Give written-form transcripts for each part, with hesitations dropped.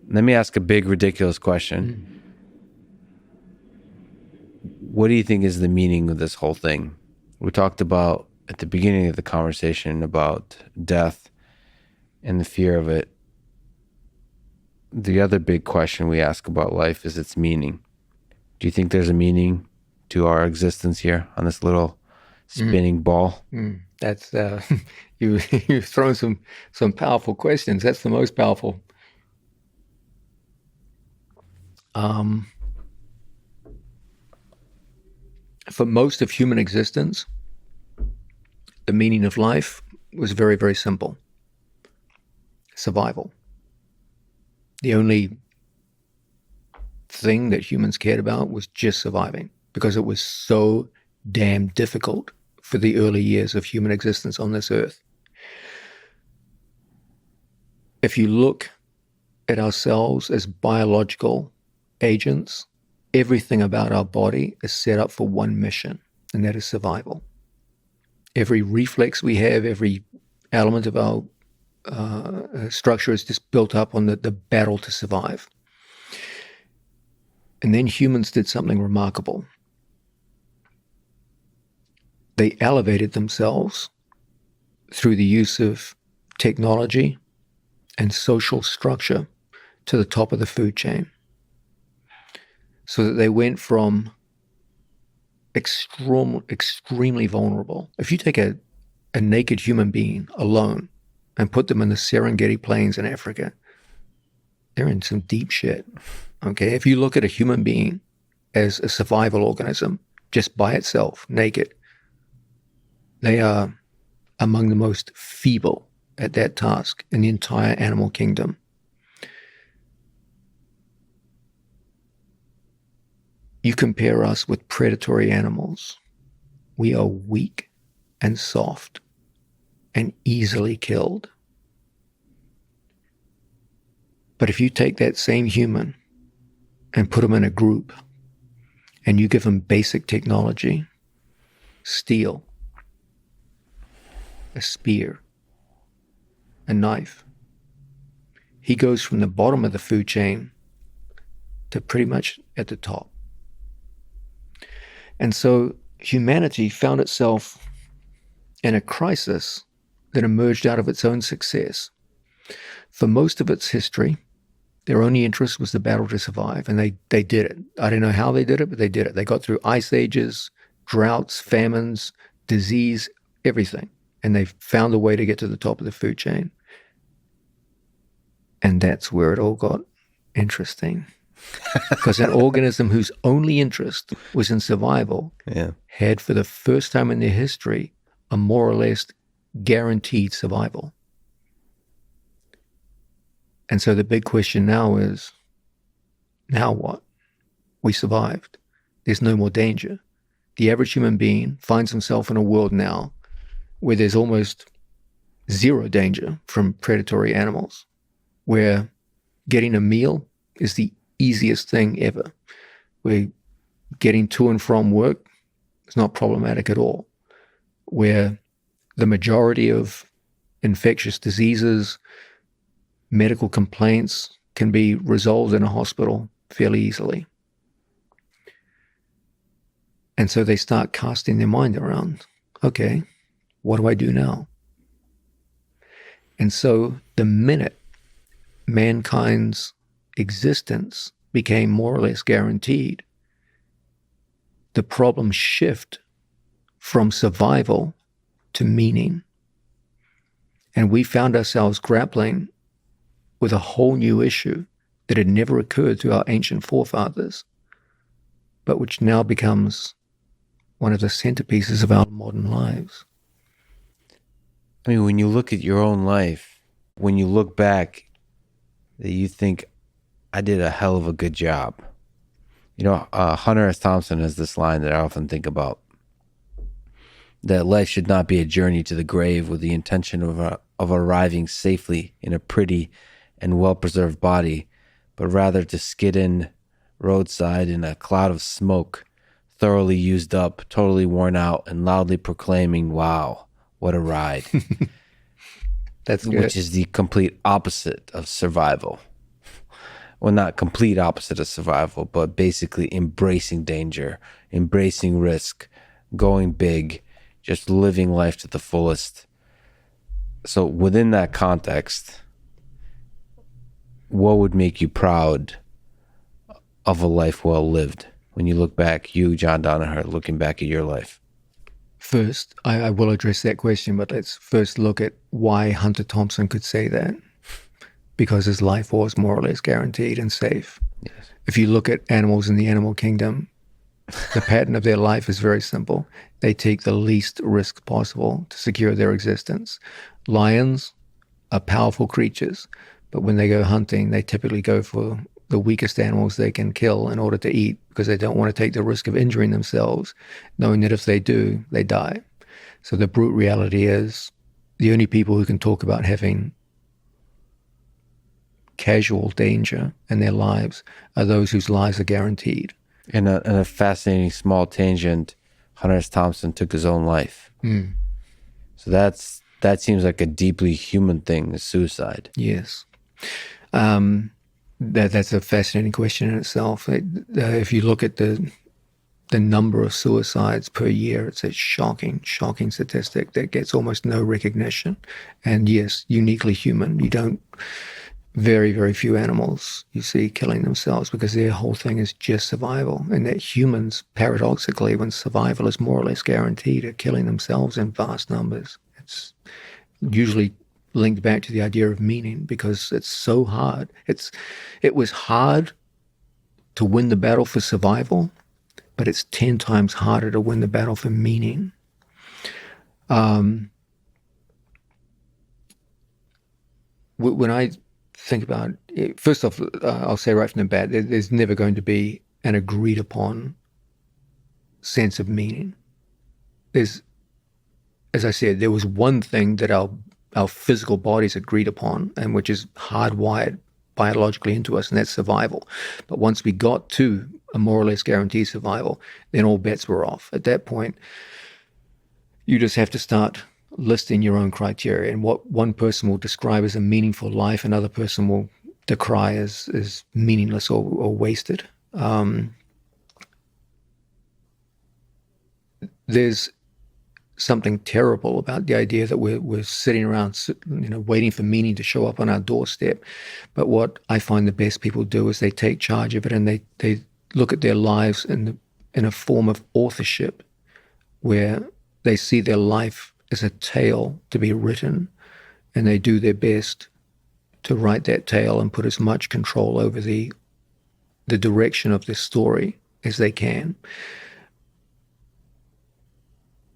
Let me ask a big, ridiculous question. What do you think is the meaning of this whole thing? We talked about at the beginning of the conversation about death and the fear of it. The other big question we ask about life is its meaning. Do you think there's a meaning to our existence here on this little spinning ball? That's you've thrown some powerful questions. That's the most powerful. For most of human existence, the meaning of life was very, very simple. Survival. The only thing that humans cared about was just surviving, because it was so damn difficult for the early years of human existence on this earth. If you look at ourselves as biological agents, everything about our body is set up for one mission, and that is survival. Every reflex we have, every element of our structure is just built up on the battle to survive. And then humans did something remarkable. They elevated themselves through the use of technology and social structure to the top of the food chain, so that they went from extremely vulnerable. If you take a naked human being alone and put them in the Serengeti Plains in Africa, they're in some deep shit. Okay, if you look at a human being as a survival organism, just by itself, naked, they are among the most feeble at that task in the entire animal kingdom. You compare us with predatory animals. We are weak and soft and easily killed. But if you take that same human and put them in a group and you give them basic technology, steel, a spear, a knife, he goes from the bottom of the food chain to pretty much at the top. And so humanity found itself in a crisis that emerged out of its own success. For most of its history, their only interest was the battle to survive, and they did it. I don't know how they did it, but they did it. They got through ice ages, droughts, famines, disease, everything, and they found a way to get to the top of the food chain. And that's where it all got interesting. Because an organism whose only interest was in survival had, for the first time in their history, a more or less guaranteed survival. And so the big question now is, now what? We survived. There's no more danger. The average human being finds himself in a world now where there's almost zero danger from predatory animals, where getting a meal is the easiest thing ever. Where getting to and from work is not problematic at all. Where the majority of infectious diseases, medical complaints can be resolved in a hospital fairly easily. And so they start casting their mind around, okay, what do I do now? And so the minute mankind's existence became more or less guaranteed, the problems shift from survival to meaning. And we found ourselves grappling with a whole new issue that had never occurred to our ancient forefathers, but which now becomes one of the centerpieces of our modern lives. I mean, when you look at your own life, when you look back, you think, I did a hell of a good job. You know, Hunter S. Thompson has this line that I often think about, that life should not be a journey to the grave with the intention of arriving safely in a pretty and well-preserved body, but rather to skid in roadside in a cloud of smoke, thoroughly used up, totally worn out, and loudly proclaiming, wow, what a ride. That's good. Which is the complete opposite of survival. well, not complete opposite of survival, but basically embracing danger, embracing risk, going big, just living life to the fullest. So within that context, what would make you proud of a life well lived? When you look back, you, John Danaher, looking back at your life. First, I will address that question, but let's first look at why Hunter Thompson could say that. Because his life was more or less guaranteed and safe. Yes. If you look at animals in the animal kingdom, the pattern of their life is very simple. They take the least risk possible to secure their existence. Lions are powerful creatures, but when they go hunting, they typically go for the weakest animals they can kill in order to eat because they don't want to take the risk of injuring themselves, knowing that if they do, they die. So the brute reality is the only people who can talk about having casual danger in their lives are those whose lives are guaranteed. In a fascinating small tangent, Hunter S. Thompson took his own life. So that seems like a deeply human thing, is suicide. Yes. That's a fascinating question in itself. If you look at the number of suicides per year, it's a shocking statistic that gets almost no recognition. And yes, uniquely human. You don't, very, very few animals you see killing themselves because their whole thing is just survival. And that humans, paradoxically, when survival is more or less guaranteed, are killing themselves in vast numbers. It's usually linked back to the idea of meaning because it's so hard. It was hard to win the battle for survival, but it's 10 times harder to win the battle for meaning. When I think about it, first off, I'll say right from the bat, there's never going to be an agreed upon sense of meaning. There's, as I said, there was one thing that our physical bodies agreed upon, and which is hardwired biologically into us, and that's survival. But once we got to a more or less guaranteed survival, then all bets were off. At that point, you just have to start listing your own criteria, and what one person will describe as a meaningful life, another person will decry as meaningless or wasted. There's something terrible about the idea that we're sitting around, waiting for meaning to show up on our doorstep. But what I find the best people do is they take charge of it, and they look at their lives in a form of authorship, where they see their life as a tale to be written, and they do their best to write that tale and put as much control over the direction of the story as they can.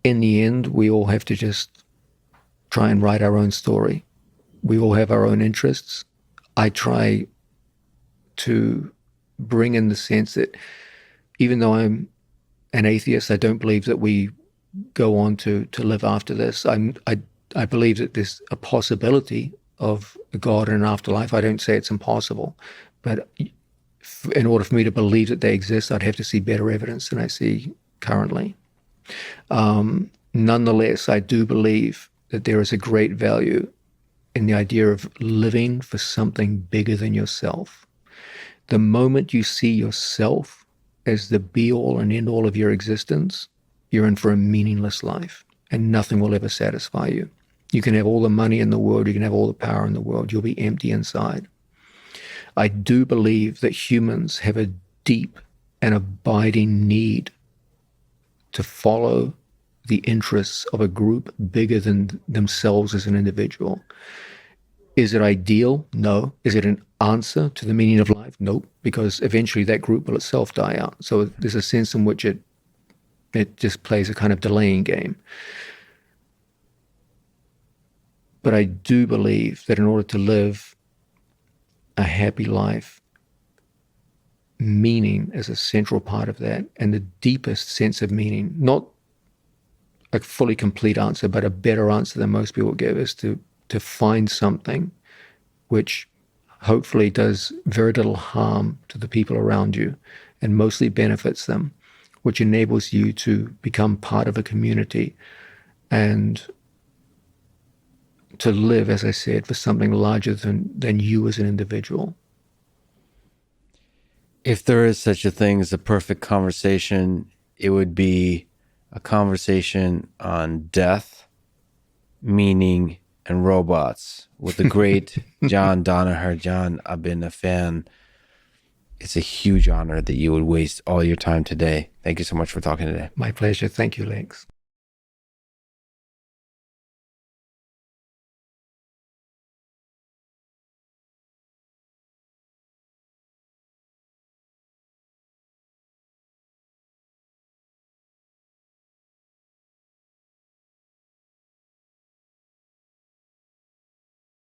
In the end, we all have to just try and write our own story. We all have our own interests. I try to bring in the sense that even though I'm an atheist, I don't believe that we go on to live after this. I believe that there's a possibility of a God and an afterlife. I don't say it's impossible, but in order for me to believe that they exist, I'd have to see better evidence than I see currently. Nonetheless, I do believe that there is a great value in the idea of living for something bigger than yourself. The moment you see yourself as the be-all and end-all of your existence, you're in for a meaningless life, and nothing will ever satisfy you. You can have all the money in the world, you can have all the power in the world, you'll be empty inside. I do believe that humans have a deep and abiding need to follow the interests of a group bigger than themselves as an individual. Is it ideal? No. Is it an answer to the meaning of life? Nope, because eventually that group will itself die out. So there's a sense in which it just plays a kind of delaying game. But I do believe that in order to live a happy life, meaning is a central part of that, and the deepest sense of meaning, not a fully complete answer, but a better answer than most people give, is to find something which hopefully does very little harm to the people around you and mostly benefits them, which enables you to become part of a community and to live, as I said, for something larger than you as an individual. If there is such a thing as a perfect conversation, it would be a conversation on death, meaning, and robots with the great John Danaher. John, I've been a fan. It's a huge honor that you would waste all your time today. Thank you so much for talking today. My pleasure. Thank you, Lex.